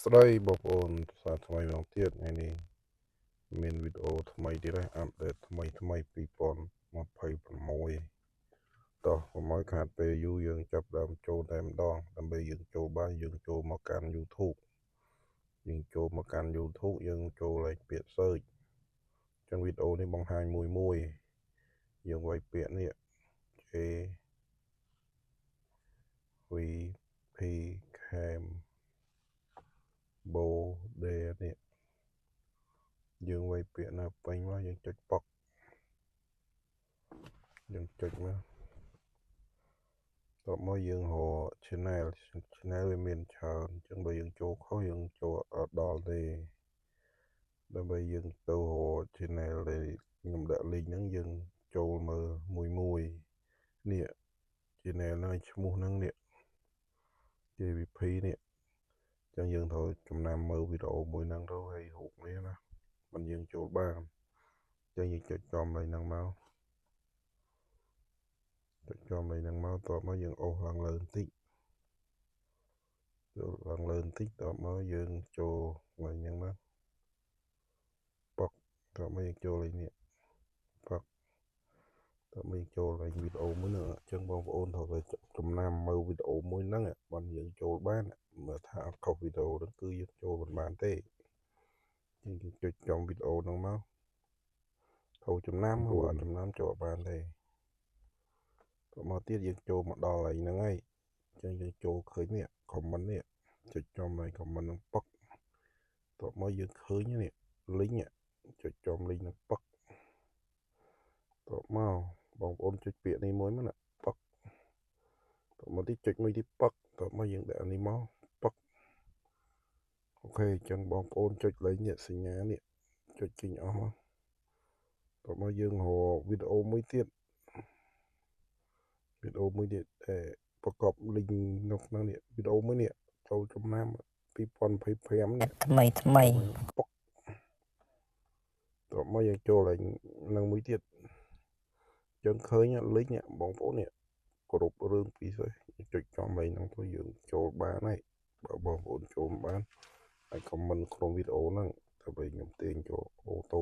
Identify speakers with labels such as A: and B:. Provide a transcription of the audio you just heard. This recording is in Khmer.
A: ស្តីបងប្អូនសាថ្មីម្ដងទៀតថ្ងៃនេះមានវីដេអូថ្មីទៀតហើយអាប់ដេតថ្មី2026តោះកុំឲ្យខាតពេលយូរយើងចាប់ដើមចូលតែម្ដងដើម្បីយើងចូលបានយើងចូលមកកាន់ YouTube យើងចូលមកកាន់ YouTube យើងចូលលេខពាក្យ search ចឹងវីដេអូនេះបង្ហាញមួយយើងវាយពាក្យនេះ JVP Cam Bode នេះយើងវាយពាក្យណាពេញមកយើងចុចប៉ុកយើងចុចមកតោះមកយើងរក channel វាមានច្រើនអញ្ចឹងបើយើងចូលខុសយើងចូលអត់ដល់ទេដើម្បីយើងទៅរក channel ដែលខ្ញុំដាក់ link ហ្នឹងយើងចូលមើលមួយនេះ channel ហ្នឹងឈ្មោះហ្នឹងនេះ JVP នេះអញ្ចឹងយើងត្រូវចំណាំមើលវីដេអូមួយហ្នឹងទៅហើយរូបនេះណាមិនយើងចូលបានអញ្ចឹងយើងចុចចំលេខហ្នឹងមកតបមកយើងអូសឡើងលើបន្តិចចូលឡើងលើបន្តិចតបមកយើងចូលលេខហ្នឹងមកប៉ុកតបមកយើងចូលលេខនេះប៉ុកតបមកចូលលេខវីដេអូមួយហ្នឹងអញ្ចឹងបងប្អូនត្រូវតែចំណាំមើលវីដេអូមួយហ្នឹងបានយើងចូលបានមើលថាអត់ខុសវីដេអូហ្នឹងគឺយើងចូលមិនបានទេយើងចុចចំវីដេអូហ្នឹងមកចូលចំណាំឬអត់ចំណាំចូលបានទេមកទៀតយើងចូលមកដល់ហើយហ្នឹងហើយអញ្ចឹងយើងចូលឃើញនេះ comment នេះចុចចំហើយ comment នឹងប៉ុកតបមកយើងឃើញនេះ link ចុចចំ link នឹងប៉ុកតបមកបងប្អូនចុចពាក្យនេះមួយមកណាប៉ុកតបមកទីចុចមួយទីប៉ុកតបមកយើងដាក់នេះមកប៉ុកអូខេអញ្ចឹងបងប្អូនចុចលេខនេះសញ្ញានេះចុចចេញអស់មកតបមកយើងរកវីដេអូមួយទៀតប្រកប link នៅក្នុងនេះវីដេអូមួយនេះចូលចំណាំ2025នេះ
B: ថ្មី
A: ប៉ុកតបមកយើងចូលលេខនឹងមួយទៀតយើងឃើញ link បងប្អូននេះគ្រប់រឿងពីស្អីចុចចំលេខហ្នឹងទៅយើងចូលបានហើយបើបងប្អូនចូលបានអាច comment ក្នុងវីដេអូហ្នឹងដើម្បីខ្ញុំទាញចូលអូតូ